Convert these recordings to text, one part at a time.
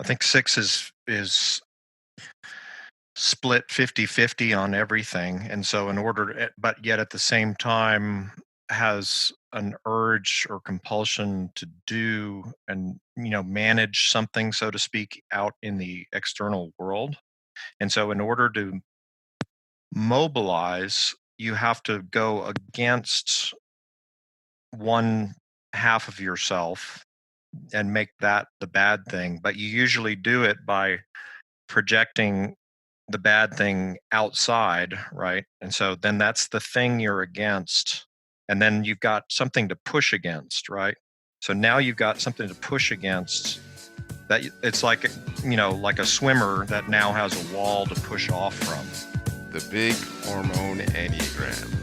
I think 6 is split 50-50 on everything, and so in order but yet at the same time has an urge or compulsion to do and, manage something, so to speak, out in the external world. And so in order to mobilize, you have to go against one half of yourself and make that the bad thing, but you usually do it by projecting the bad thing outside, right? And so then that's the thing you're against. And then you've got something to push against, right? So now you've got something to push against that it's like, like a swimmer that now has a wall to push off from. The Big Hormone Enneagram.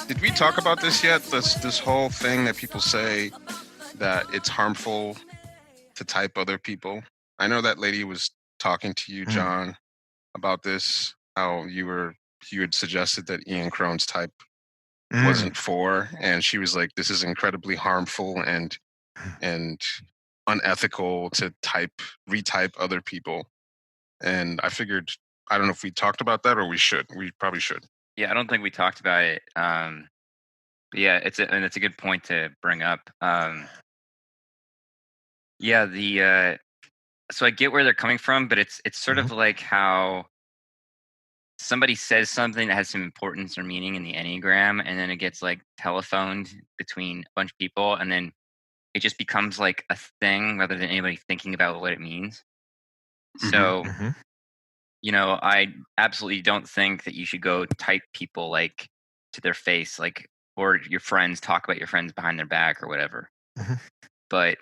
Did we talk about this yet? This whole thing that people say that it's harmful to type other people. I know that lady was talking to you, John, about this. How you had suggested that Ian Crone's type wasn't for, and she was like, "This is incredibly harmful and unethical to retype other people." And I figured, I don't know if we talked about that or we should. We probably should. Yeah, I don't think we talked about it. But yeah, it's a good point to bring up. Yeah, so I get where they're coming from, but it's sort of like how somebody says something that has some importance or meaning in the Enneagram, and then it gets like telephoned between a bunch of people, and then it just becomes like a thing rather than anybody thinking about what it means. So, I absolutely don't think that you should go type people like to their face, like, or your friends talk about your friends behind their back or whatever. But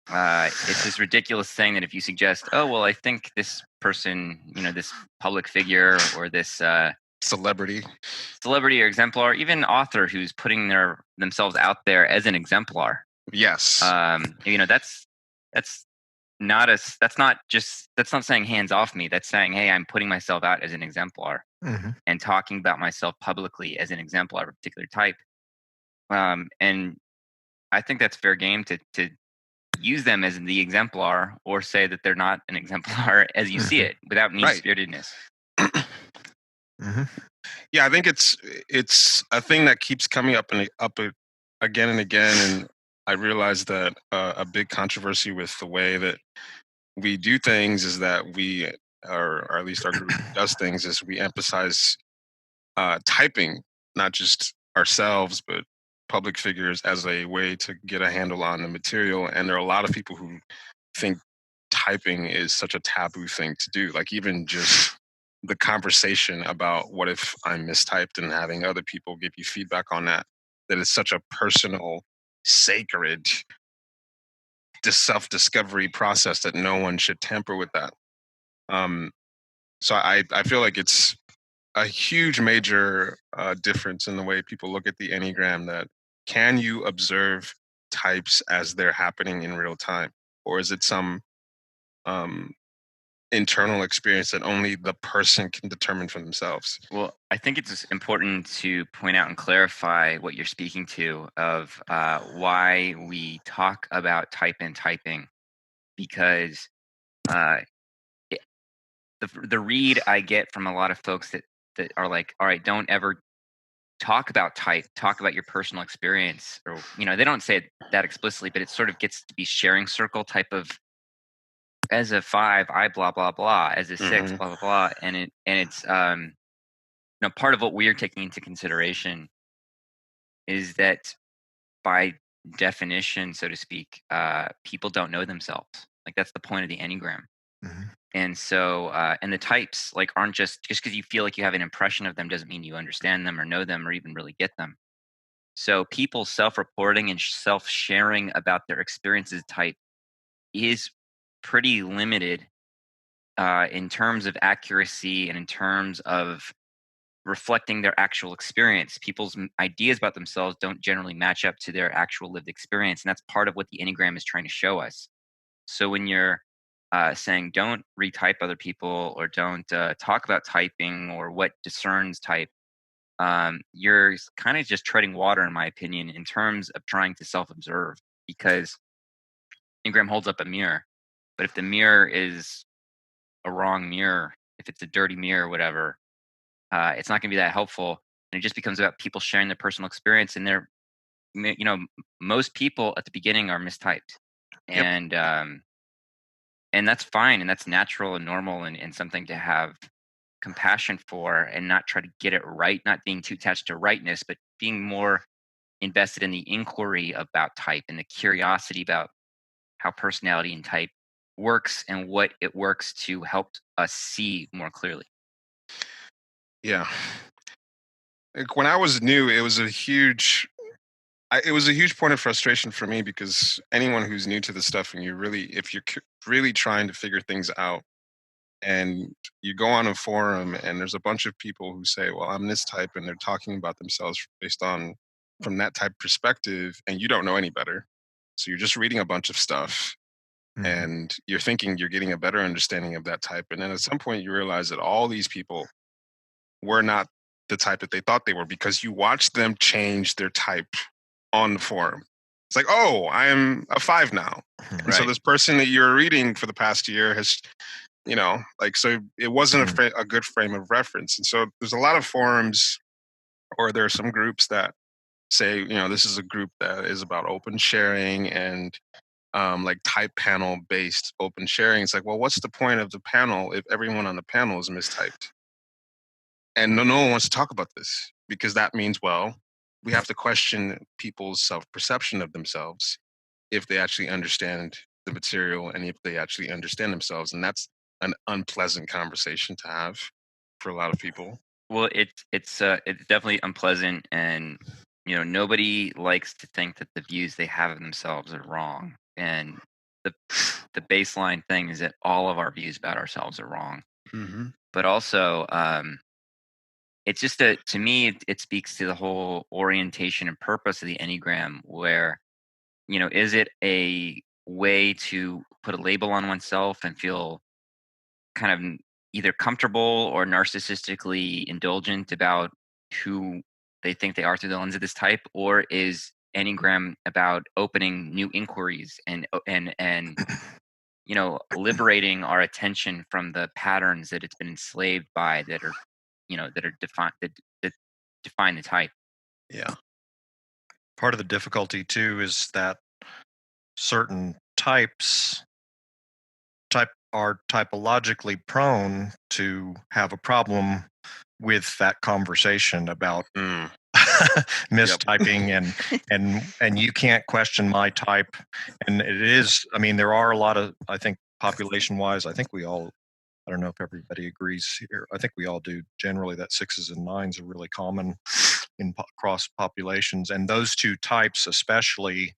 it's this ridiculous thing that if you suggest, oh, well, I think this person, this public figure or this celebrity or exemplar, even author who's putting themselves out there as an exemplar. Yes. That's not saying hands off me. That's saying, hey, I'm putting myself out as an exemplar and talking about myself publicly as an exemplar of a particular type. And I think that's fair game to use them as the exemplar, or say that they're not an exemplar as you see it, without mean-spiritedness. Yeah, I think it's a thing that keeps coming up again and again, and I realize that a big controversy with the way that we do things is that we, or at least our group does things, is we emphasize typing, not just ourselves, but public figures, as a way to get a handle on the material. And there are a lot of people who think typing is such a taboo thing to do. Like, even just the conversation about what if I'm mistyped and having other people give you feedback on that is such a personal, sacred self-discovery process that no one should tamper with that. So I feel like it's a huge major difference in the way people look at the Enneagram. That, can you observe types as they're happening in real time, or is it some internal experience that only the person can determine for themselves? Well, I think it's important to point out and clarify what you're speaking to, of why we talk about type and typing, because the read I get from a lot of folks that are like, all right, don't ever talk about type, talk about your personal experience, or they don't say it that explicitly, but it sort of gets to be sharing circle type of, as a 5 I blah blah blah, as a 6 blah blah blah, and it's part of what we're taking into consideration is that, by definition, so to speak, people don't know themselves. Like, that's the point of the Enneagram. And so, and the types, like, aren't just because you feel like you have an impression of them doesn't mean you understand them or know them or even really get them. So people self-reporting and self-sharing about their experiences type is pretty limited in terms of accuracy and in terms of reflecting their actual experience. People's ideas about themselves don't generally match up to their actual lived experience, and that's part of what the Enneagram is trying to show us. So when you're saying don't retype other people or don't talk about typing or what discerns type, you're kind of just treading water, in my opinion, in terms of trying to self-observe, because Enneagram holds up a mirror, but if the mirror is a wrong mirror, if it's a dirty mirror or whatever, it's not going to be that helpful. And it just becomes about people sharing their personal experience. And they're, most people at the beginning are mistyped, Yep. And that's fine, and that's natural and normal, and something to have compassion for, and not try to get it right. Not being too attached to rightness, but being more invested in the inquiry about type and the curiosity about how personality and type works and what it works to help us see more clearly. Yeah. Like when I was new, it was a huge point of frustration for me, because anyone who's new to this stuff, and if you're really trying to figure things out, and you go on a forum and there's a bunch of people who say, well, I'm this type, and they're talking about themselves from that type perspective, and you don't know any better. So you're just reading a bunch of stuff, and you're thinking you're getting a better understanding of that type. And then at some point you realize that all these people were not the type that they thought they were, because you watched them change their type on the forum. It's like, oh, I am a 5 now. And so Right. this person that you're reading for the past year has, so it wasn't a good frame of reference. And so there's a lot of forums, or there are some groups that say, this is a group that is about open sharing and like type panel based open sharing. It's like, well, what's the point of the panel if everyone on the panel is mistyped? And no one wants to talk about this, because that means, well, we have to question people's self-perception of themselves if they actually understand the material and if they actually understand themselves. And that's an unpleasant conversation to have for a lot of people. Well, it's definitely unpleasant, and nobody likes to think that the views they have of themselves are wrong. And the baseline thing is that all of our views about ourselves are wrong. Mm-hmm. But also, it's just to me, it speaks to the whole orientation and purpose of the Enneagram, where is it a way to put a label on oneself and feel kind of either comfortable or narcissistically indulgent about who they think they are through the lens of this type, or is Enneagram about opening new inquiries and liberating our attention from the patterns that it's been enslaved by, that are that define the type. Yeah. Part of the difficulty too is that certain types are typologically prone to have a problem with that conversation about mistyping and you can't question my type. And it is, I mean, there are a lot of, I think population wise, I don't know if everybody agrees here. I think we all do generally that 6s and 9s are really common in cross populations, and those two types especially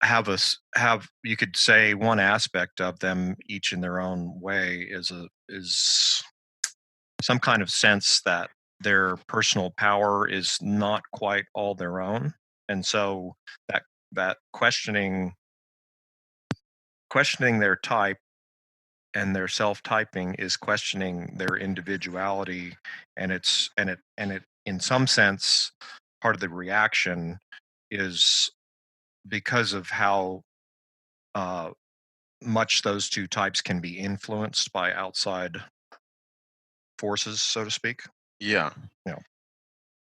have you could say one aspect of them each in their own way is some kind of sense that their personal power is not quite all their own. And so that questioning their type and their self-typing is questioning their individuality, and it in some sense, part of the reaction is because of how much those two types can be influenced by outside forces, so to speak. Yeah. Yeah.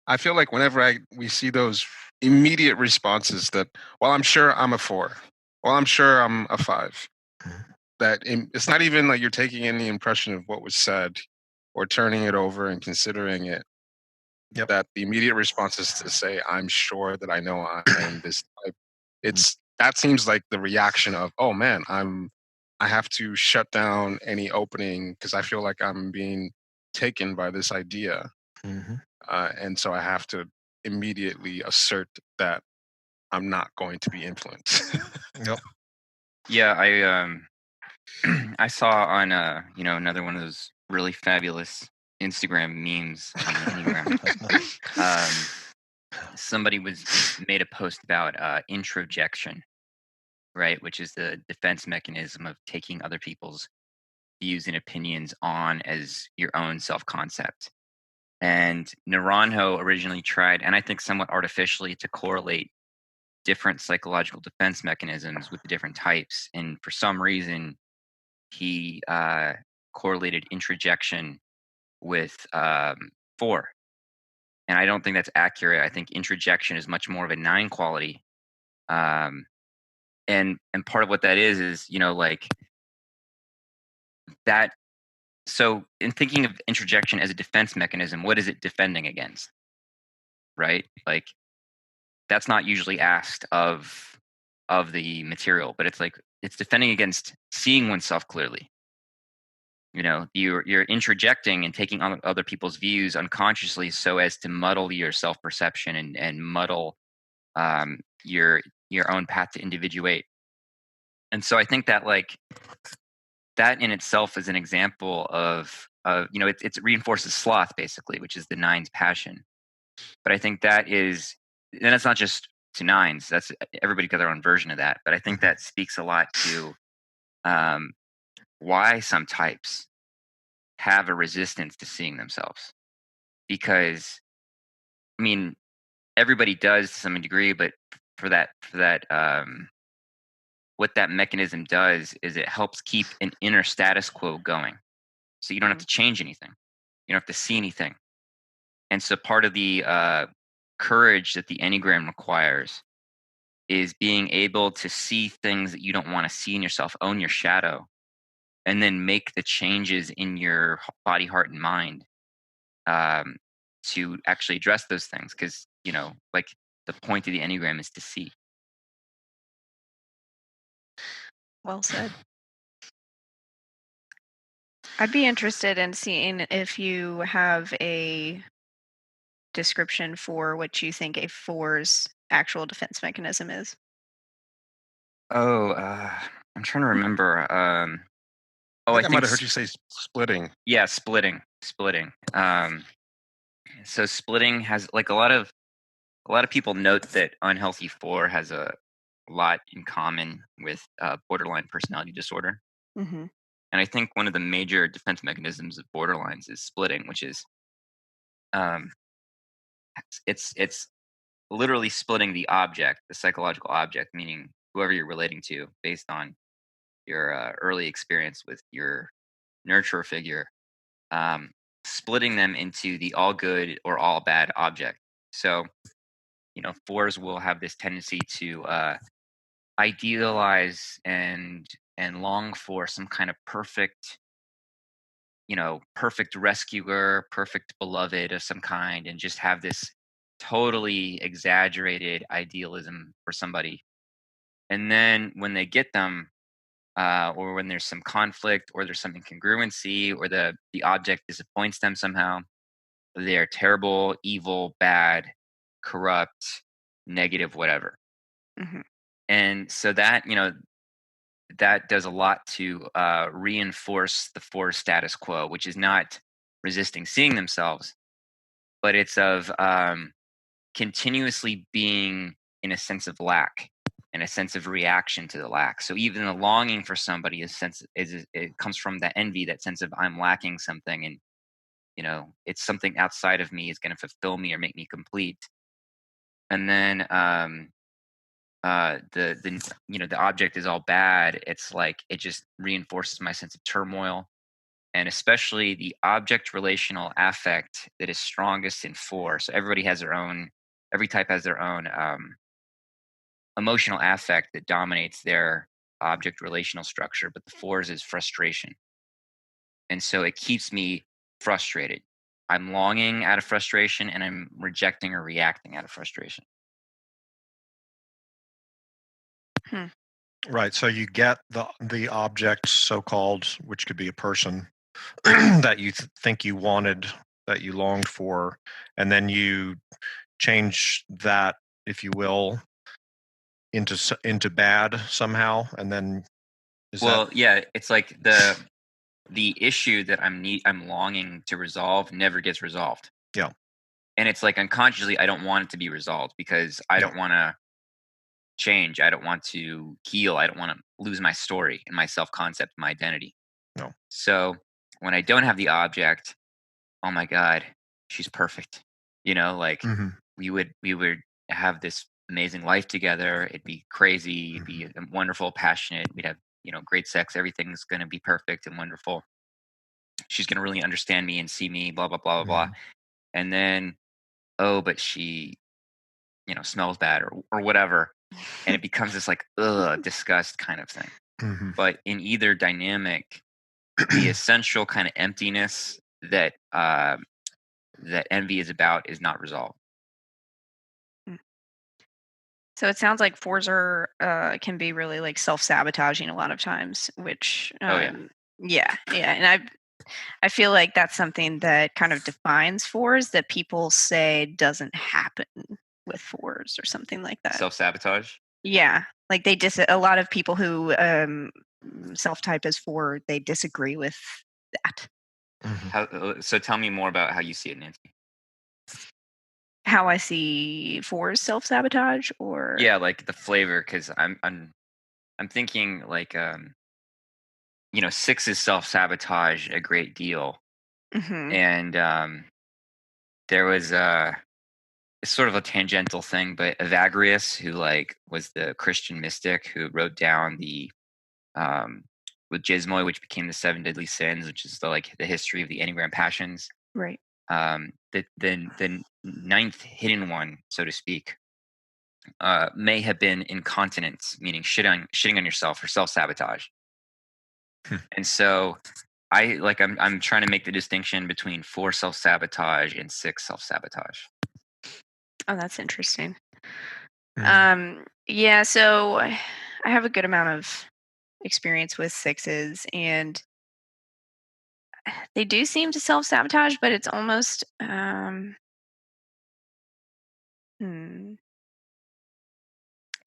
I feel like whenever we see those immediate responses that, well, I'm sure I'm a 4, well, I'm sure I'm a 5, that it's not even like you're taking in the impression of what was said or turning it over and considering it. Yep. That the immediate response is to say, I'm sure that I know I am this type. That seems like the reaction of, oh man, I have to shut down any opening because I feel like I'm being taken by this idea. Mm-hmm. And so I have to immediately assert that I'm not going to be influenced. Yep. Yeah, I saw on another one of those really fabulous Instagram memes on the Enneagram. Somebody made a post about introjection, right, which is the defense mechanism of taking other people's views and opinions on as your own self-concept. And Naranjo originally tried, and I think somewhat artificially, to correlate different psychological defense mechanisms with the different types. And for some reason, he correlated introjection with 4. And I don't think that's accurate. I think introjection is much more of a 9 quality. And part of what that is, like that. So in thinking of introjection as a defense mechanism, what is it defending against? Right? Like that's not usually asked of the material, but it's like it's defending against seeing oneself clearly. You're introjecting and taking on other people's views unconsciously so as to muddle your self-perception and muddle your own path to individuate. And so I think that like that in itself is an example of it reinforces sloth basically, which is the 9's passion. But I think that is, and it's not just to 9s. That's everybody got their own version of that. But I think that speaks a lot to why some types have a resistance to seeing themselves. Because, I mean, everybody does to some degree, but for that, what that mechanism does is it helps keep an inner status quo going. So you don't have to change anything. You don't have to see anything. And so part of the courage that the Enneagram requires is being able to see things that you don't want to see in yourself, own your shadow, and then make the changes in your body, heart, and mind to actually address those things. Because, like the point of the Enneagram is to see. Well said. I'd be interested in seeing if you have a description for what you think a 4's actual defense mechanism is. Oh, I'm trying to remember. I might have heard you say splitting. Yeah, splitting. So splitting has like a lot of people note that unhealthy 4 has a lot in common with borderline personality disorder. Mm-hmm. And I think one of the major defense mechanisms of borderlines is splitting, which is it's literally splitting the object, the psychological object, meaning whoever you're relating to based on your early experience with your nurturer figure, splitting them into the all good or all bad object. So, 4s will have this tendency to idealize and long for some kind of perfect rescuer, perfect beloved of some kind, and just have this totally exaggerated idealism for somebody. And then when they get them, or when there's some conflict or there's some incongruency or the object disappoints them somehow, they're terrible, evil, bad, corrupt, negative, whatever. Mm-hmm. And so that, that does a lot to reinforce the 4 status quo, which is not resisting seeing themselves, but it's of continuously being in a sense of lack and a sense of reaction to the lack. So even the longing for somebody it comes from that envy, that sense of I'm lacking something, and it's something outside of me is going to fulfill me or make me complete. And then the object is all bad. It's like it just reinforces my sense of turmoil, and especially the object relational affect that is strongest in 4. So every type has their own emotional affect that dominates their object relational structure, but the 4's is frustration. And so it keeps me frustrated. I'm longing out of frustration, and I'm rejecting or reacting out of frustration. Right. So you get the object, so-called, which could be a person, that you think you wanted, that you longed for, and then you change that, if you will, into bad somehow, and then yeah, it's like the the issue that I'm longing to resolve never gets resolved. Yeah. And it's like unconsciously I don't want it to be resolved because I don't want to change. I don't want to heal. I don't want to lose my story and my self-concept, my identity. No. So when I don't have the object, oh my God, she's perfect. Like Mm-hmm. we would have this amazing life together. It'd be crazy. It'd be wonderful, passionate. We'd have, great sex. Everything's going to be perfect and wonderful. She's going to really understand me and see me, blah, blah, blah, blah, blah. And then, oh, but she, smells bad or whatever. And it becomes this like, disgust kind of thing. Mm-hmm. But in either dynamic, the essential kind of emptiness that envy is about is not resolved. So it sounds like fours are can be really like self-sabotaging a lot of times, which yeah, and I feel like that's something that kind of defines fours that people say doesn't happen with fours or something like that. Self-sabotage? Yeah, like a lot of people who self-type as four, they disagree with that. Mm-hmm. So tell me more about how you see it, Nancy. How I see fours self-sabotage, or like the flavor, because I'm thinking like sixes self-sabotage a great deal. Mm-hmm. And there was it's sort of a tangential thing, but Evagrius, who like was the Christian mystic who wrote down the with Gizmo, which became the 7 deadly sins, which is the history of the Enneagram passions. Right. The ninth hidden one, so to speak, may have been incontinence, meaning shitting on yourself or self-sabotage. And so I'm trying to make the distinction between 4 self-sabotage and 6 self-sabotage. Oh, that's interesting. Yeah, so I have a good amount of experience with 6s, and they do seem to self-sabotage, but it's almost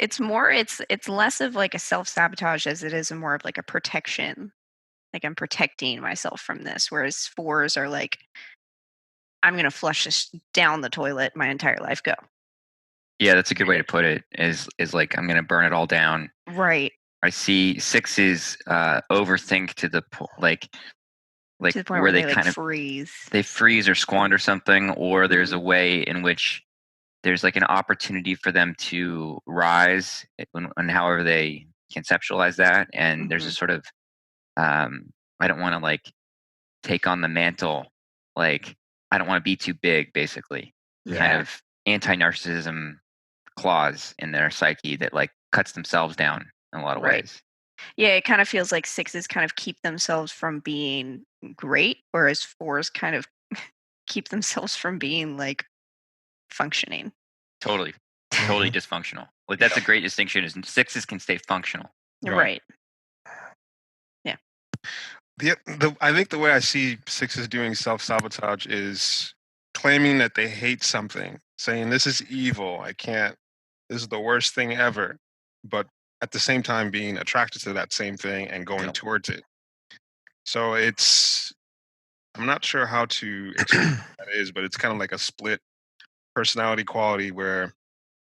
it's less of like a self-sabotage as it is more of like a protection. Like I'm protecting myself from this, whereas 4s are like, I'm going to flush this down the toilet my entire life, go. Yeah, that's a good way to put it, is like I'm going to burn it all down. Right. I see 6s overthink to the like to the point where they like kind of freeze. They freeze or squander something, or there's a way in which there's like an opportunity for them to rise, and however they conceptualize that. And there's a sort of I don't want to like take on the mantle, like I don't want to be too big, basically. Kind of anti-narcissism clause in their psyche that like cuts themselves down in a lot of ways. Yeah, it kind of feels like 6s kind of keep themselves from being great, whereas 4s kind of keep themselves from being like functioning. Totally dysfunctional. Like that's a great distinction, is 6s can stay functional. Right. Yeah. I think the way I see 6s doing self-sabotage is claiming that they hate something, saying this is evil, this is the worst thing ever, but at the same time being attracted to that same thing and going towards it. So I'm not sure how to explain what that is, but it's kind of like a split personality quality where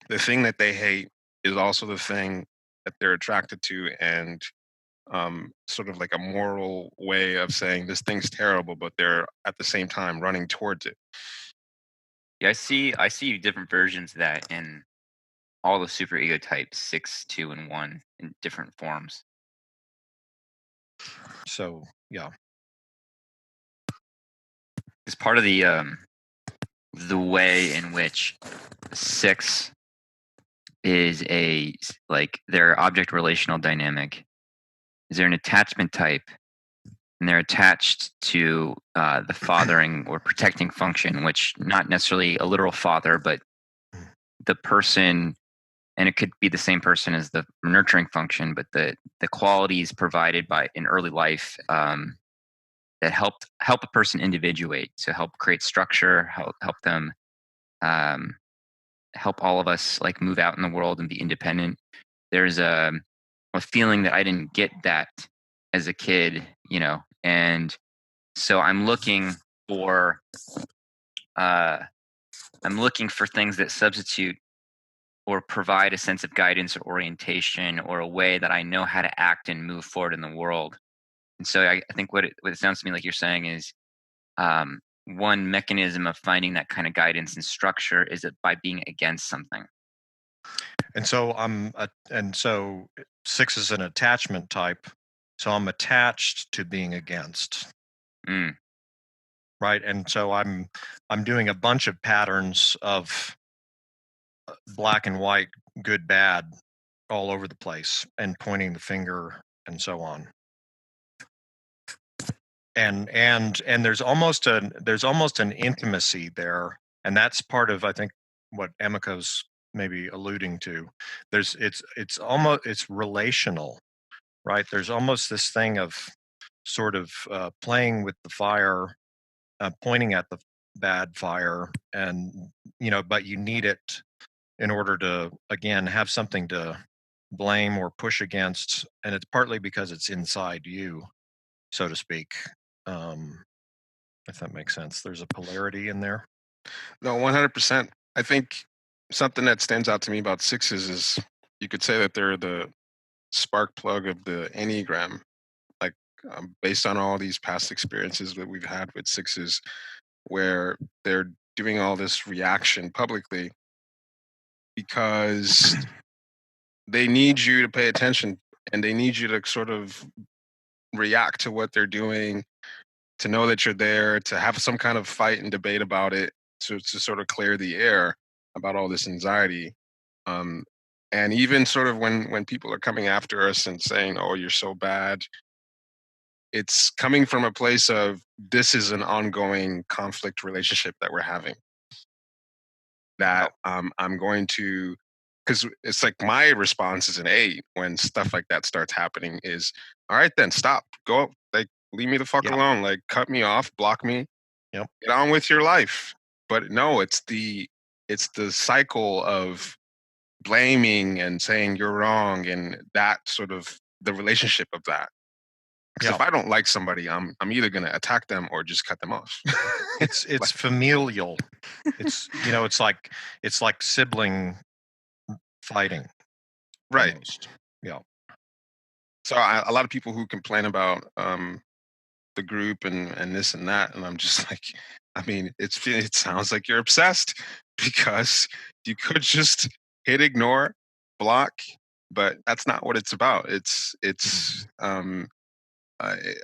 the thing that they hate is also the thing that they're attracted to, and sort of like a moral way of saying this thing's terrible, but they're at the same time running towards it. Yeah, I see different versions of that in all the super ego types, 6, 2, and 1, in different forms. So yeah, it's part of the way in which 6 is their object relational dynamic. Is there an attachment type, and they're attached to the fathering or protecting function, which not necessarily a literal father, but the person, and it could be the same person as the nurturing function, but the qualities provided by in early life that help a person individuate, so help create structure, help them help all of us like move out in the world and be independent. There's a feeling that I didn't get that as a kid, And so I'm looking for things that substitute or provide a sense of guidance or orientation or a way that I know how to act and move forward in the world. And so I think what it sounds to me like you're saying is one mechanism of finding that kind of guidance and structure is that by being against something. And so so 6 is an attachment type. So I'm attached to being against. Mm. Right. And so I'm doing a bunch of patterns of black and white, good, bad, all over the place, and pointing the finger and so on. And there's almost an intimacy there, and that's part of, I think, what Emiko's maybe alluding to. It's relational, right? There's almost this thing of sort of playing with the fire, pointing at the bad fire, and but you need it in order to, again, have something to blame or push against, and it's partly because it's inside you, so to speak. If that makes sense. There's a polarity in there. No, 100%. I think something that stands out to me about 6s is you could say that they're the spark plug of the Enneagram. Like, based on all these past experiences that we've had with 6s, where they're doing all this reaction publicly because they need you to pay attention and they need you to sort of react to what they're doing, to know that you're there, to have some kind of fight and debate about it, to sort of clear the air about all this anxiety. And even sort of when people are coming after us and saying, "Oh, you're so bad," it's coming from a place of this is an ongoing conflict relationship that we're having. That I'm going to, because it's like my response as an 8 when stuff like that starts happening is, all right, then stop, go, like, leave me the fuck Yep. alone, like, cut me off, block me, Yep. get on with your life. But no, it's the cycle of blaming and saying you're wrong, and that sort of the relationship of that. Because if I don't like somebody, I'm either going to attack them or just cut them off. It's familial. It's it's like sibling fighting. Right. Almost. Yeah. So a lot of people who complain about the group and this and that, and I'm just like, I mean, it sounds like you're obsessed, because you could just hit ignore, block, but that's not what it's about.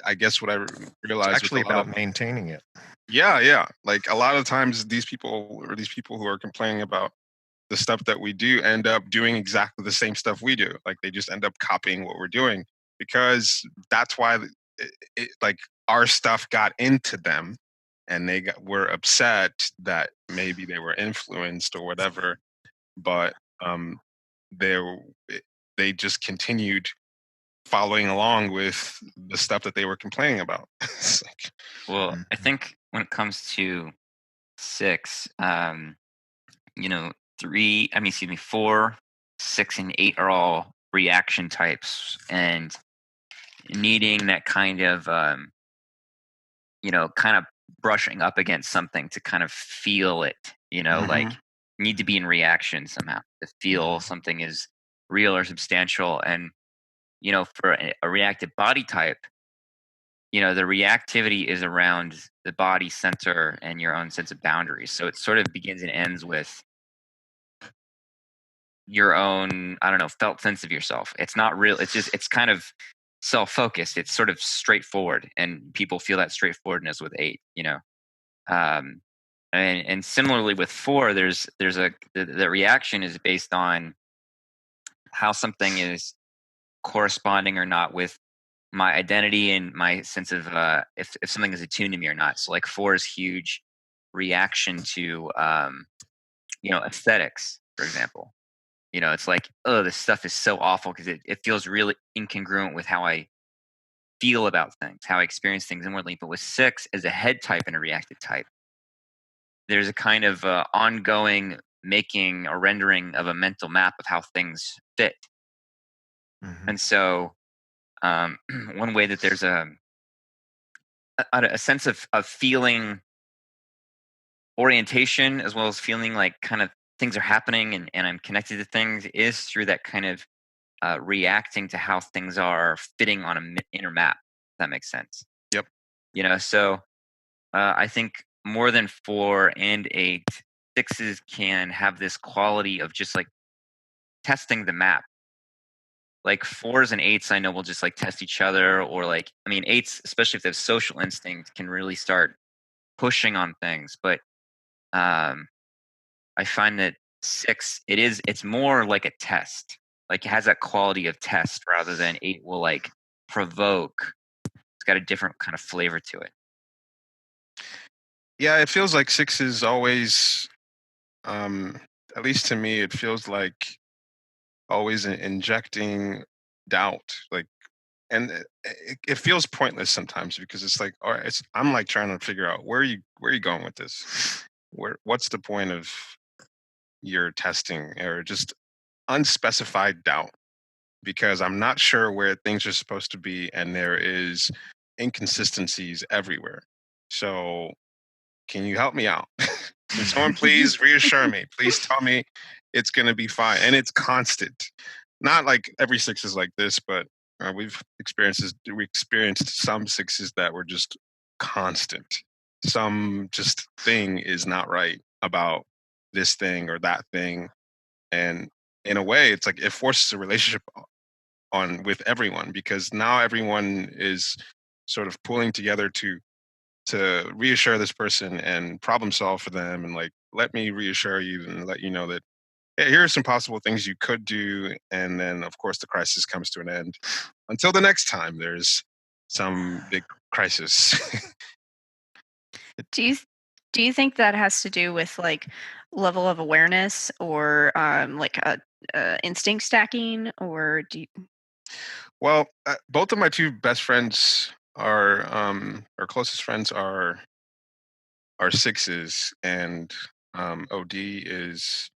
I guess what I realized, It's actually with a lot about maintaining it. yeah, like a lot of times these people who are complaining about the stuff that we do end up doing exactly the same stuff we do. Like, they just end up copying what we're doing, because that's why like our stuff got into them, and were upset that maybe they were influenced or whatever. But they they just continued following along with the stuff that they were complaining about. It's like, Well, I think when it comes to 6, 4, 6, and 8 are all reaction types, and needing that kind of, kind of brushing up against something to kind of feel it, like need to be in reaction somehow to feel something is real or substantial. And, for a reactive body type, the reactivity is around the body center and your own sense of boundaries. So it sort of begins and ends with your own, I don't know, felt sense of yourself. It's not real. It's kind of self-focused. It's sort of straightforward, and people feel that straightforwardness with 8, and similarly with 4, the reaction is based on how something is corresponding or not with my identity and my sense of if something is attuned to me or not. So like 4 is huge reaction to aesthetics, for example. It's like, oh, this stuff is so awful because it feels really incongruent with how I feel about things, how I experience things inwardly. But with 6 as a head type and a reactive type, there's a kind of ongoing making or rendering of a mental map of how things fit. And so one way that there's a sense of feeling orientation, as well as feeling like kind of things are happening and I'm connected to things, is through that kind of reacting to how things are fitting on an inner map. If that makes sense. Yep. So I think more than 4 and 8, 6s can have this quality of just like testing the map. Like 4s and 8s, I know will just like test each other, or like, I mean, 8s, especially if they have social instinct, can really start pushing on things. But um, I find that 6, it's more like a test. Like it has that quality of test rather than 8 will like provoke. It's got a different kind of flavor to it. Yeah, it feels like 6 is always, at least to me, it feels like always injecting doubt. Like, and it feels pointless sometimes because it's like, all right, I'm like trying to figure out where are you going with this? What's the point of your testing, or just unspecified doubt? Because I'm not sure where things are supposed to be, and there is inconsistencies everywhere. So can you help me out? Can someone please reassure me? Please tell me it's going to be fine. And it's constant. Not like every 6 is like this, but we experienced some 6s that were just constant. Some just thing is not right about this thing or that thing. And in a way, it's like it forces a relationship on with everyone, because now everyone is sort of pulling together to reassure this person and problem solve for them, and like, let me reassure you and let you know that, hey, here are some possible things you could do, and then of course the crisis comes to an end until the next time there's some big crisis. Do you think that has to do with like level of awareness, or like a instinct stacking, or do you? Well, both of my 2 best friends our closest friends are 6s, and OD is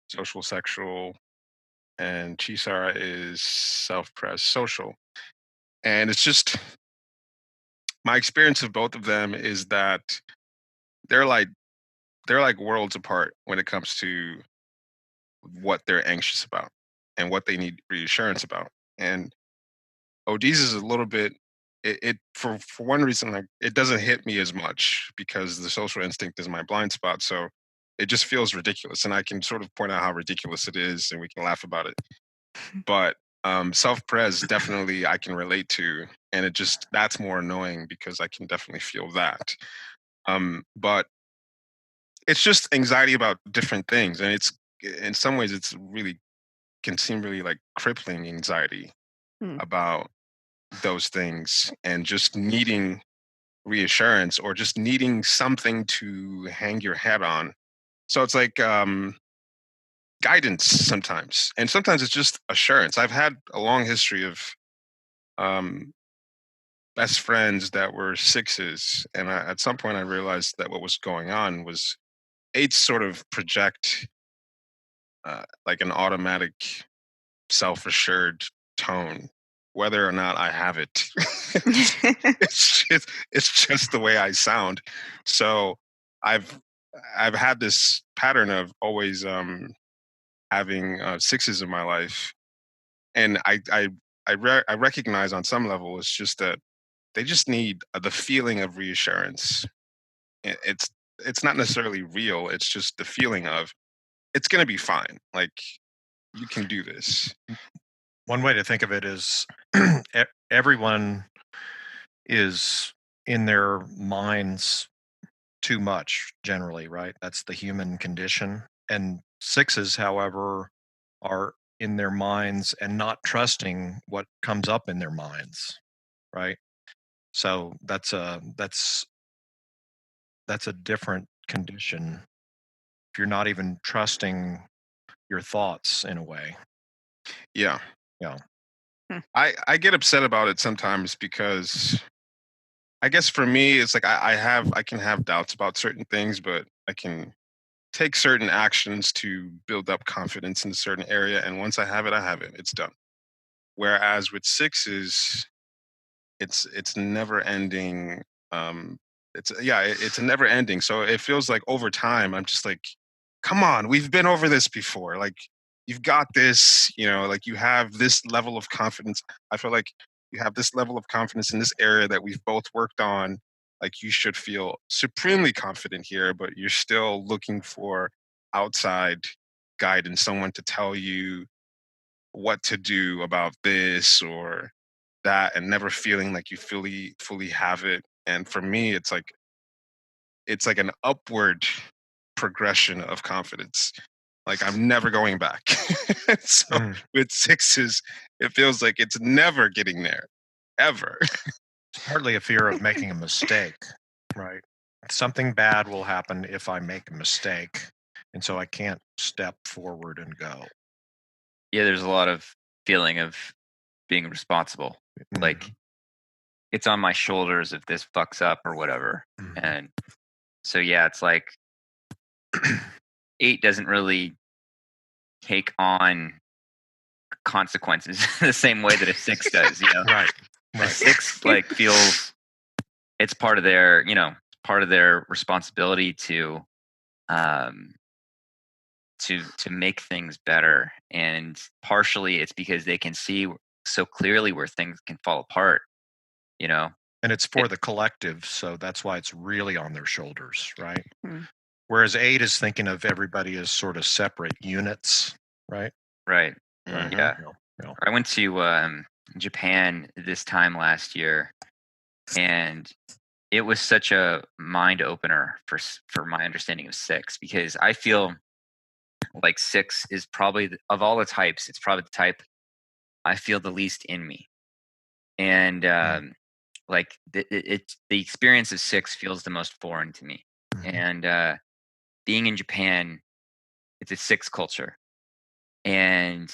social sexual, and Chisara is self-press social. And it's just my experience of both of them is that they're like worlds apart when it comes to what they're anxious about and what they need reassurance about. And OD's is a little bit, it for one reason, like, it doesn't hit me as much because the social instinct is my blind spot. So it just feels ridiculous, and I can sort of point out how ridiculous it is, and we can laugh about it. But self-pres definitely I can relate to, and that's more annoying because I can definitely feel that. But it's just anxiety about different things, and it's in some ways it's really can seem really like crippling anxiety Hmm. about those things, and just needing reassurance or just needing something to hang your head on. So it's like guidance sometimes, and sometimes it's just assurance. I've had a long history of um, best friends that were 6s, and at some point I realized that what was going on was 8s sort of project like an automatic self-assured tone, whether or not I have it. It's just the way I sound. So I've had this pattern of always having 6s in my life, and I recognize on some level it's just that they just need the feeling of reassurance. It's not necessarily real. It's just the feeling of it's going to be fine. Like, you can do this. One way to think of it is everyone is in their minds too much generally, right? That's the human condition. And 6s, however, are in their minds and not trusting what comes up in their minds, right? So that's a different condition if you're not even trusting your thoughts in a way. Yeah. Yeah. I get upset about it sometimes because I guess for me it's like I can have doubts about certain things, but I can take certain actions to build up confidence in a certain area, and once I have it, it's done. Whereas with 6s, it's never ending it's a never ending. So it feels like over time, I'm just like, come on, we've been over this before. Like, you've got this, like you have this level of confidence. I feel like you have this level of confidence in this area that we've both worked on. Like, you should feel supremely confident here, but you're still looking for outside guidance, someone to tell you what to do about this or that, and never feeling like you fully have it. And for me, it's like an upward progression of confidence. Like, I'm never going back. So with sixes, it feels like it's never getting there, ever. It's partly a fear of making a mistake, right? Something bad will happen if I make a mistake, and so I can't step forward and go. Yeah, there's a lot of feeling of being responsible. Like, it's on my shoulders if this fucks up or whatever. And so, yeah, it's like 8 doesn't really take on consequences the same way that a 6 does, Right. A 6 like feels it's part of their, part of their responsibility to make things better. And partially it's because they can see so clearly where things can fall apart, And it's for the collective, so that's why it's really on their shoulders, right? Mm. Whereas 8 is thinking of everybody as sort of separate units, right? Right. Mhm. Yeah. I went to Japan this time last year, and it was such a mind opener for my understanding of 6, because I feel like 6 is probably of all the types, it's probably the type I feel the least in me. And like the experience of 6 feels the most foreign to me. And being in Japan, it's a 6 culture, and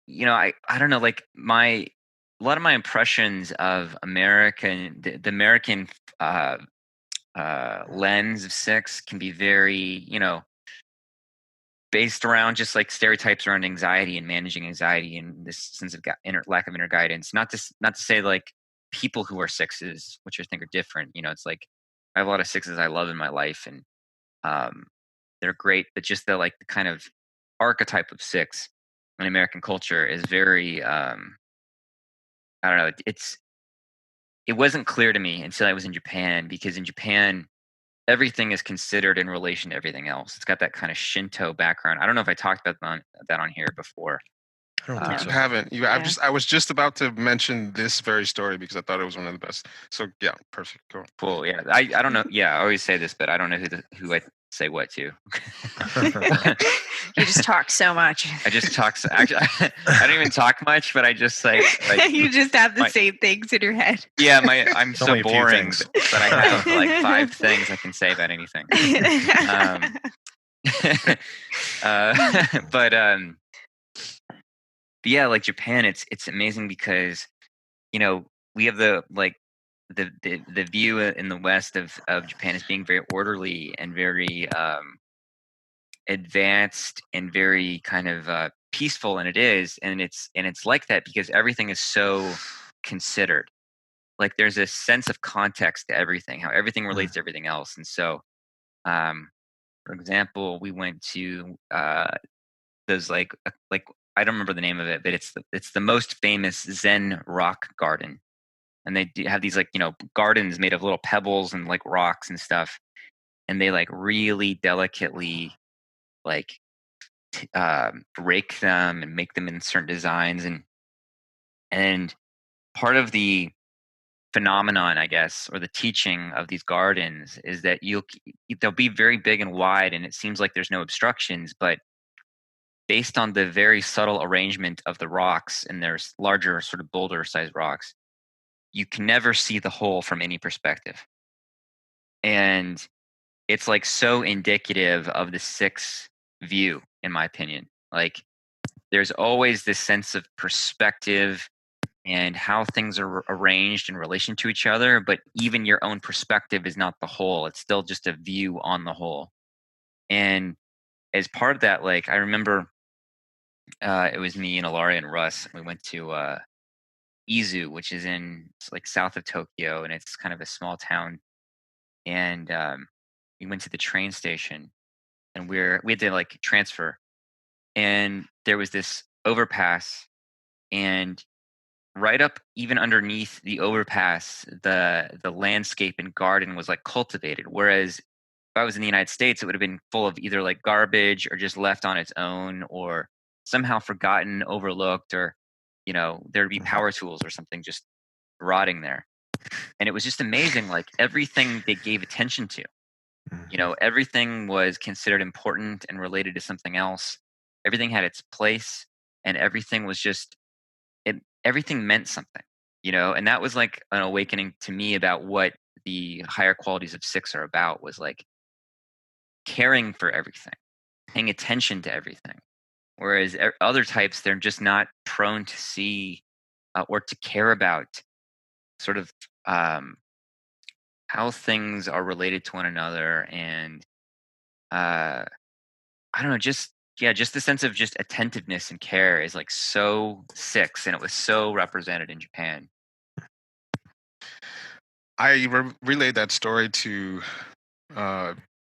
I don't know, like a lot of my impressions of the American lens of 6 can be very, based around just like stereotypes around anxiety and managing anxiety and this sense of lack of inner guidance. Not to say like people who are 6s, which I think are different. It's like I have a lot of 6s I love in my life, and they're great, but just the kind of archetype of 6 in American culture is very I don't know. It wasn't clear to me until I was in Japan, because in Japan everything is considered in relation to everything else. It's got that kind of Shinto background. I don't know if I talked about that on here before. I don't think so. You haven't. I was just about to mention this very story because I thought it was one of the best. So yeah, perfect. Cool. Cool. Yeah. I don't know. Yeah, I always say this, but I don't know who I say what to. You just talk so much. I just talk. Actually, I don't even talk much, but I just like you just have the same things in your head. Yeah, I'm so boring that I have like 5 things I can say about anything. But yeah, like Japan, it's amazing because we have the view in the West of Japan as being very orderly and very advanced and very kind of peaceful, and it is, and it's like that because everything is so considered. Like there's a sense of context to everything, how everything relates to everything else. And so, for example, we went to those like I don't remember the name of it, but it's the most famous Zen rock garden, and they have these gardens made of little pebbles and like rocks and stuff, and they like really delicately like break them and make them in certain designs, and part of the phenomenon, I guess, or the teaching of these gardens is that they'll be very big and wide, and it seems like there's no obstructions, but based on the very subtle arrangement of the rocks, and there's larger sort of boulder-sized rocks, you can never see the whole from any perspective. And it's like so indicative of the 6 view, in my opinion. Like there's always this sense of perspective and how things are arranged in relation to each other, but even your own perspective is not the whole. It's still just a view on the whole. And as part of that, like I remember it was me and Ilaria and Russ. We went to Izu, which is it's like south of Tokyo, and it's kind of a small town. And we went to the train station, and we had to like transfer, and there was this overpass, and right up even underneath the overpass, the landscape and garden was like cultivated. Whereas if I was in the United States, it would have been full of either like garbage or just left on its own or somehow forgotten, overlooked, or there'd be power tools or something just rotting there. And it was just amazing, like everything they gave attention to. Everything was considered important and related to something else. Everything had its place, and everything was just everything meant something, and that was like an awakening to me about what the higher qualities of 6 are about, was like caring for everything, paying attention to everything. Whereas other types, they're just not prone to see or to care about sort of how things are related to one another. And I don't know, just the sense of just attentiveness and care is like so 6, and it was so represented in Japan. I relayed that story to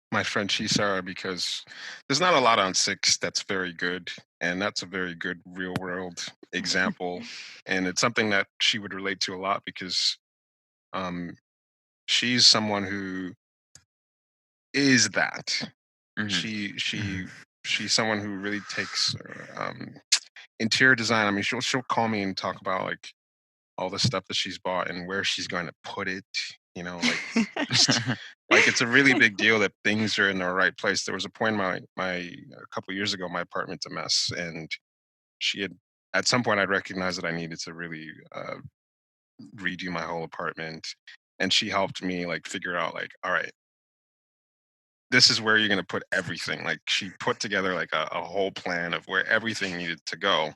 my friend Shisara because there's not a lot on 6 that's very good, and that's a very good real world example. And it's something that she would relate to a lot because she's someone who is that. Mm-hmm. She's someone who really takes interior design. I mean, she'll call me and talk about like all the stuff that she's bought and where she's going to put it. Like just, like it's a really big deal that things are in the right place. There was a point in my a couple of years ago, my apartment's a mess, and she had at some point I'd recognized that I needed to really redo my whole apartment, and she helped me like figure out like, all right, this is where you're going to put everything. Like she put together like a whole plan of where everything needed to go,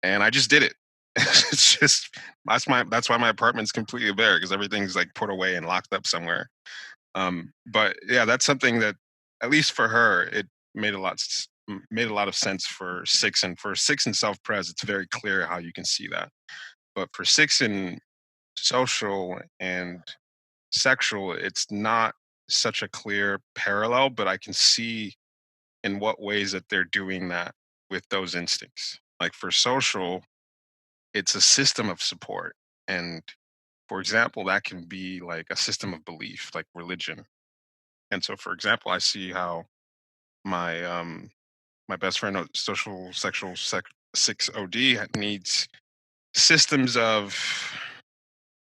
and I just did it. It's just that's why my apartment's completely bare, because everything's like put away and locked up somewhere. But yeah, that's something that at least for her it made a lot of sense for 6, and for 6 in self-pres it's very clear how you can see that. But for 6 in social and sexual, it's not such a clear parallel, but I can see in what ways that they're doing that with those instincts. Like for social, it's a system of support. And for example, that can be like a system of belief, like religion. And so, for example, I see how my best friend, social sexual 6 OD, needs systems of,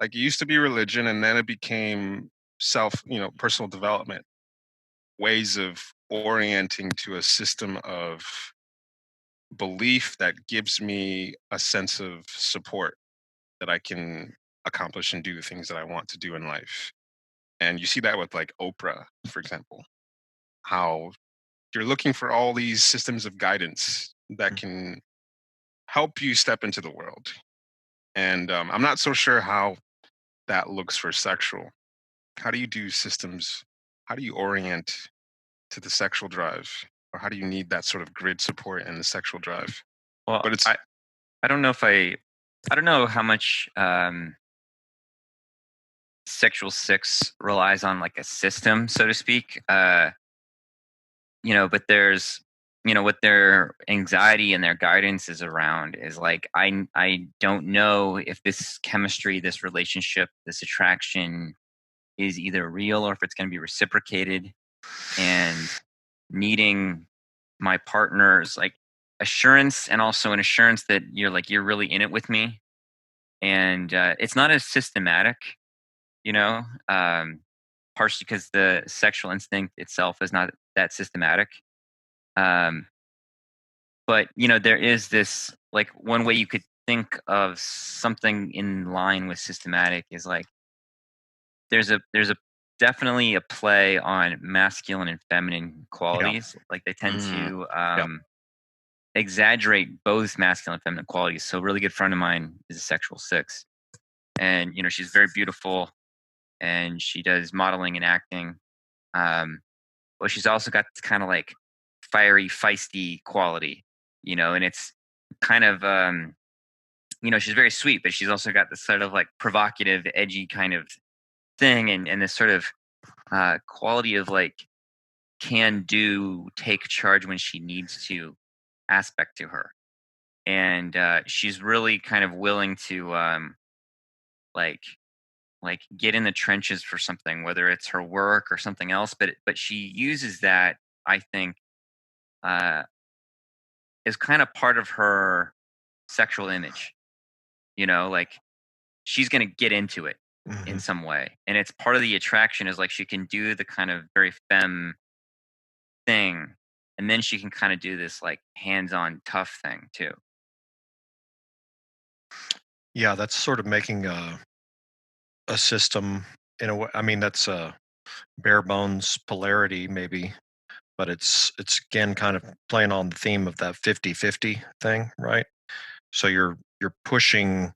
like, it used to be religion, and then it became personal development, ways of orienting to a system of belief that gives me a sense of support that I can accomplish and do the things that I want to do in life. And you see that with like Oprah, for example, how you're looking for all these systems of guidance that can help you step into the world. And I'm not so sure how that looks for sexual. How do you do systems? How do you orient to the sexual drive? Or how do you need that sort of grid support in the sexual drive? Well, But it's I don't know if I don't know how much sexual 6 relies on like a system, so to speak. But there's what their anxiety and their guidance is around is like, I don't know if this chemistry, this relationship, this attraction is either real or if it's going to be reciprocated, and needing my partner's like assurance, and also an assurance that you're really in it with me. And it's not as systematic, partially because the sexual instinct itself is not that systematic. Um, but there is this, like, one way you could think of something in line with systematic is like there's a definitely a play on masculine and feminine qualities. Like they tend to exaggerate both masculine and feminine qualities. So a really good friend of mine is a sexual 6, and she's very beautiful, and she does modeling and acting. But she's also got this kind of like fiery, feisty quality, and it's kind of she's very sweet, but she's also got this sort of like provocative, edgy kind of thing, and this sort of quality of like can do, take charge when she needs to aspect to her. And she's really kind of willing to like get in the trenches for something, whether it's her work or something else. But she uses that, I think, uh, is kind of part of her sexual image. Like she's going to get into it in some way, and it's part of the attraction. Is like she can do the kind of very femme thing, and then she can kind of do this like hands-on tough thing too. Yeah, that's sort of making a system in a way. I mean, that's a bare bones polarity maybe, but it's again kind of playing on the theme of that 50-50 thing, right? So you're pushing,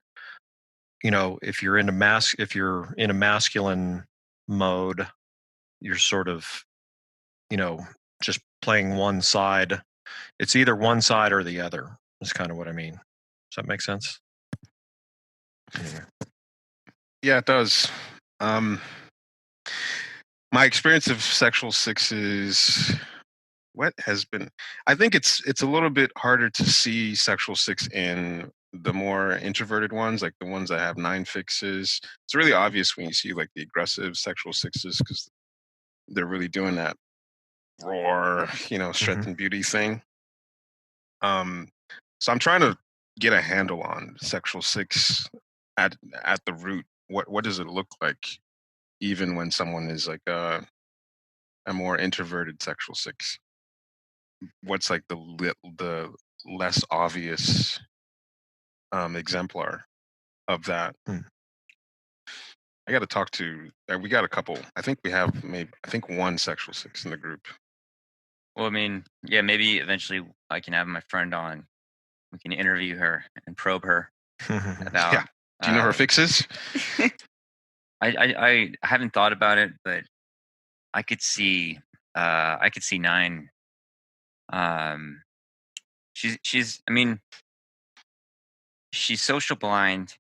if you're in a masculine mode, you're sort of, just playing one side. It's either one side or the other. Is kind of what I mean. Does that make sense? Anyway. Yeah, it does. My experience of sexual sixes, what has been? I think it's a little bit harder to see sexual six in the more introverted ones, like the ones that have 9 fixes. It's really obvious when you see like the aggressive sexual sixes because they're really doing that roar, strength and beauty thing. So I'm trying to get a handle on sexual six at the root. What does it look like, even when someone is like a more introverted sexual six? What's like the less obvious exemplar of that? I got to talk to. We got a couple. I think we have one sexual six in the group. Well, I mean, yeah, maybe eventually I can have my friend on. We can interview her and probe her about. Yeah. Do you know her fixes? I haven't thought about it, but I could see 9. She's I mean, she's social blind,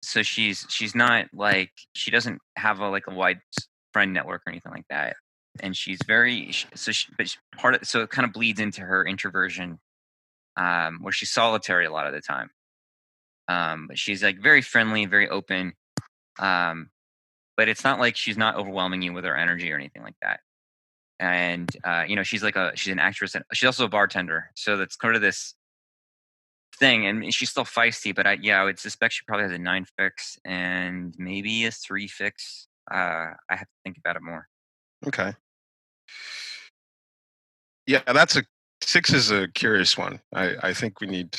so she's not like, she doesn't have a wide friend network or anything like that, and she's very so it kind of bleeds into her introversion, where she's solitary a lot of the time. But she's like very friendly, very open. But it's not like she's not overwhelming you with her energy or anything like that. And she's an actress, and she's also a bartender. So that's kind of this thing, and she's still feisty. But I would suspect she probably has a 9 fix and maybe a 3 fix. I have to think about it more. Okay. Yeah, 6 is a curious one. I think we need.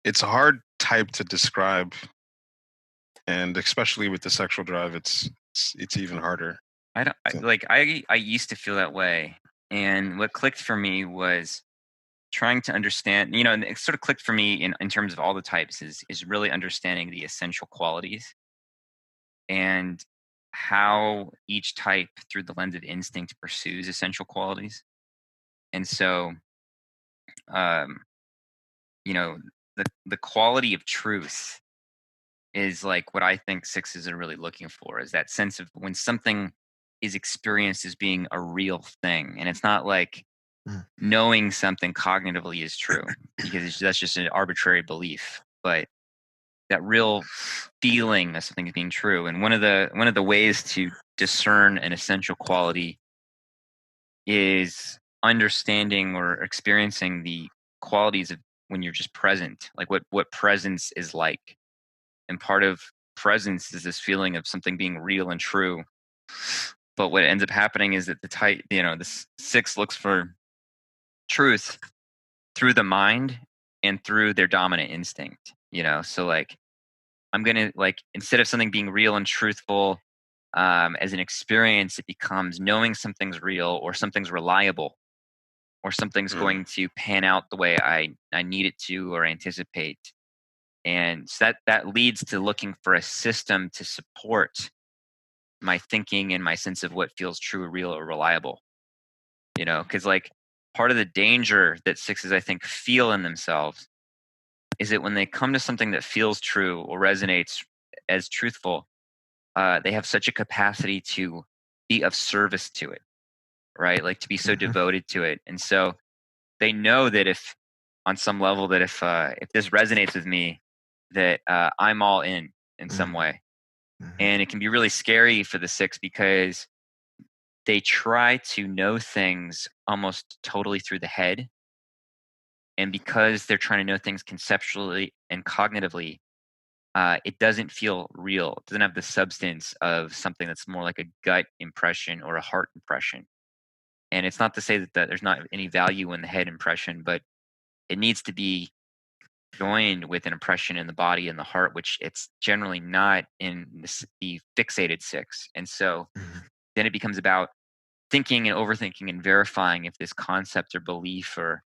It's a hard type to describe, and especially with the sexual drive, it's even harder. I used to feel that way, and what clicked for me was trying to understand. And it sort of clicked for me in terms of all the types is really understanding the essential qualities and how each type, through the lens of instinct, pursues essential qualities. And so, the quality of truth is like what I think 6s are really looking for, is that sense of when something is experienced as being a real thing. And it's not like knowing something cognitively is true, because that's just an arbitrary belief, but that real feeling of something being true. And one of the ways to discern an essential quality is understanding or experiencing the qualities of when you're just present, like what presence is like. And part of presence is this feeling of something being real and true. But what ends up happening is that the 6 looks for truth through the mind and through their dominant instinct. So like, I'm gonna, like, instead of something being real and truthful as an experience, it becomes knowing something's real or something's reliable or something's going to pan out the way I need it to or anticipate. And so that leads to looking for a system to support my thinking and my sense of what feels true, real, or reliable. Because like part of the danger that 6s, I think, feel in themselves is that when they come to something that feels true or resonates as truthful, they have such a capacity to be of service to it, right? Like to be so devoted to it. And so they know that if on some level that if this resonates with me, that I'm all in some way. And it can be really scary for the 6 because they try to know things almost totally through the head. And because they're trying to know things conceptually and cognitively, it doesn't feel real. It doesn't have the substance of something that's more like a gut impression or a heart impression. And it's not to say that there's not any value in the head impression, but it needs to be joined with an impression in the body and the heart, which it's generally not in the fixated 6. And so then it becomes about thinking and overthinking and verifying if this concept or belief or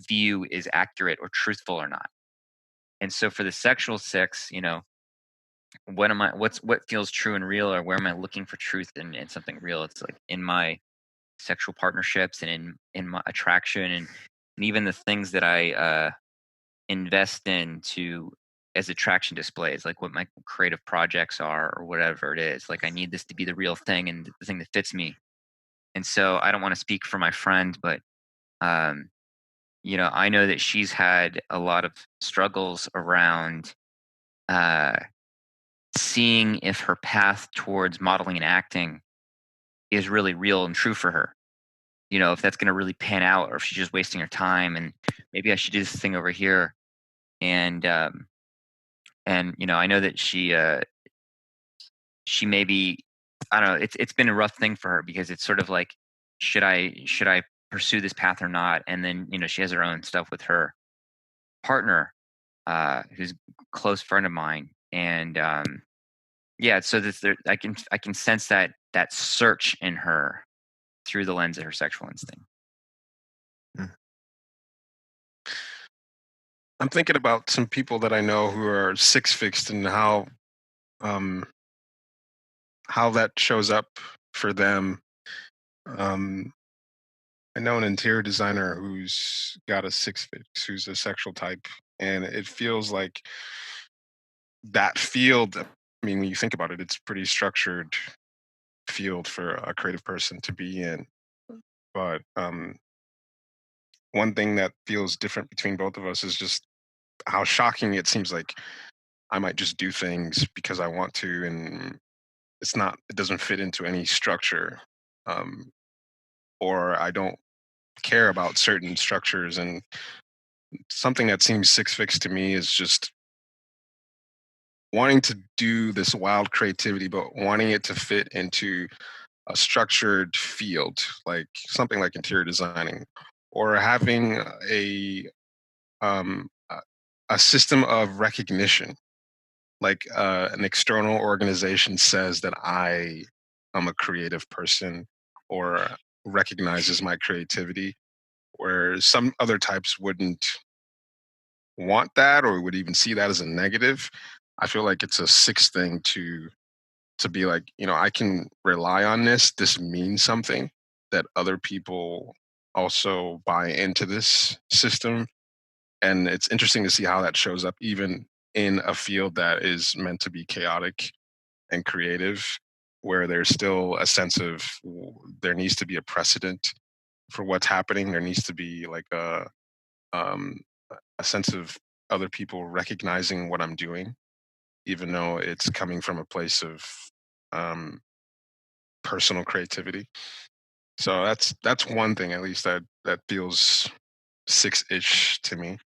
view is accurate or truthful or not. And so for the sexual 6, what feels true and real, or where am I looking for truth in something real? It's like in my sexual partnerships and in my attraction and even the things that I invest in to as attraction displays, like what my creative projects are or whatever it is. Like I need this to be the real thing and the thing that fits me. And so I don't want to speak for my friend, but um, I know that she's had a lot of struggles around seeing if her path towards modeling and acting is really real and true for her. If that's going to really pan out, or if she's just wasting her time, and maybe I should do this thing over here. And I know that she maybe, I don't know. It's been a rough thing for her because it's sort of like, should I pursue this path or not? And then she has her own stuff with her partner, who's a close friend of mine, and yeah. So I can sense that search in her through the lens of her sexual instinct. I'm thinking about some people that I know who are 6 fixed and how that shows up for them. I know an interior designer who's got a 6 fix, who's a sexual type, and it feels like that field. I mean, when you think about it, it's pretty structured field for a creative person to be in. But one thing that feels different between both of us is just how shocking it seems like I might just do things because I want to, and it doesn't fit into any structure, or I don't care about certain structures. And something that seems 6 fixed to me is just wanting to do this wild creativity, but wanting it to fit into a structured field, like something like interior designing, or having um, a a system of recognition, like an external organization says that I am a creative person or recognizes my creativity, where some other types wouldn't want that or would even see that as a negative. I feel like it's a 6 thing to be like, I can rely on this. This means something, that other people also buy into this system. And it's interesting to see how that shows up even in a field that is meant to be chaotic and creative, where there's still a sense of there needs to be a precedent for what's happening. There needs to be like um, a sense of other people recognizing what I'm doing, even though it's coming from a place of um, personal creativity. So that's one thing, at least, that feels 6-ish to me.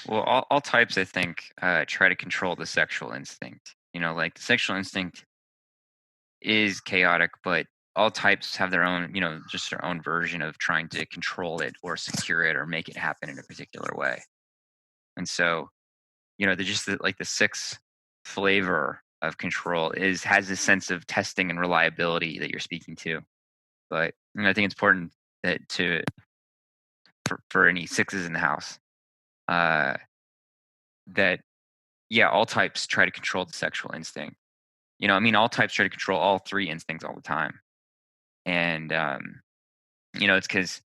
Well, all types, I think, try to control the sexual instinct. Like the sexual instinct is chaotic, but all types have their own, just their own version of trying to control it or secure it or make it happen in a particular way. And so, they're just like the 6 flavor of control has this sense of testing and reliability that you're speaking to. But I think it's important that for any 6s in the house, that all types try to control the sexual instinct. All types try to control all 3 instincts all the time. And it's because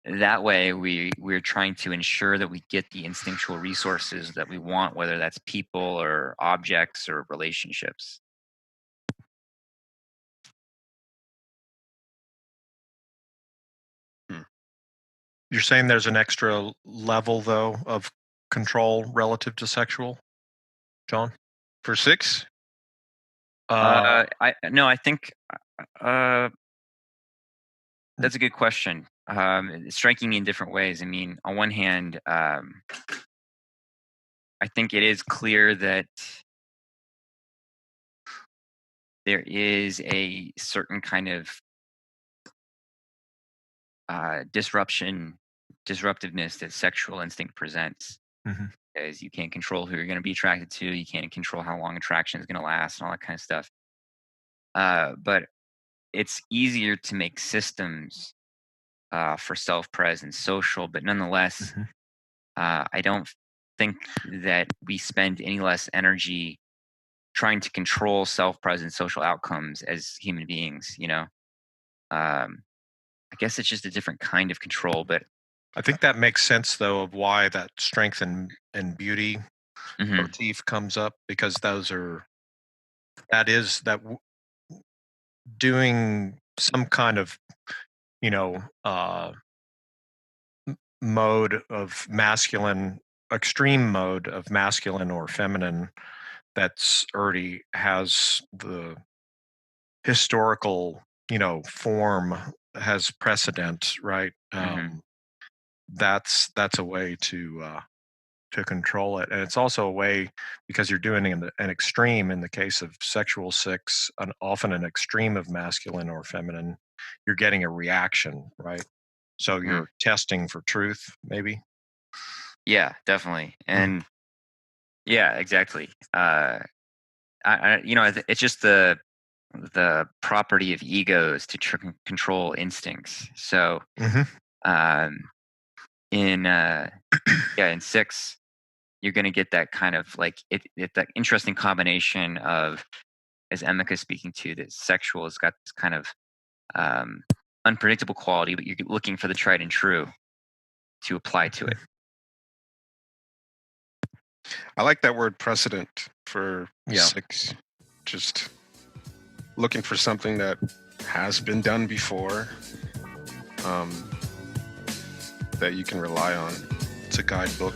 that way we're trying to ensure that we get the instinctual resources that we want, whether that's people or objects or relationships. You're saying there's an extra level, though, of control relative to sexual, John? For 6? I think that's a good question. It's striking me in different ways. I mean, on one hand, I think it is clear that there is a certain kind of disruptiveness that sexual instinct presents. Mm-hmm. Because you can't control who you're going to be attracted to, you can't control how long attraction is going to last, and all that kind of stuff. But it's easier to make systems for self-pres and social, but nonetheless, Mm-hmm. I don't think that we spend any less energy trying to control self-pres and social outcomes as human beings. I guess it's just a different kind of control, but I think that makes sense, though, of why that strength and beauty motif comes up, because doing some kind of, mode of masculine, extreme mode of masculine or feminine, that's already has the historical, form, has precedent, right? That's a way to control it, and it's also a way, because you're doing an extreme in the case of sexual 6, often an extreme of masculine or feminine. You're getting a reaction, right? So you're testing for truth, maybe. Yeah, definitely, and yeah, exactly. It's just the property of egos to control instincts. So, in 6, you're going to get that kind of like that interesting combination of, as Emeka speaking to, that sexual has got this kind of unpredictable quality, but you're looking for the tried and true to apply to it. I like that word precedent for 6. Just looking for something that has been done before, that you can rely on. It's a guidebook.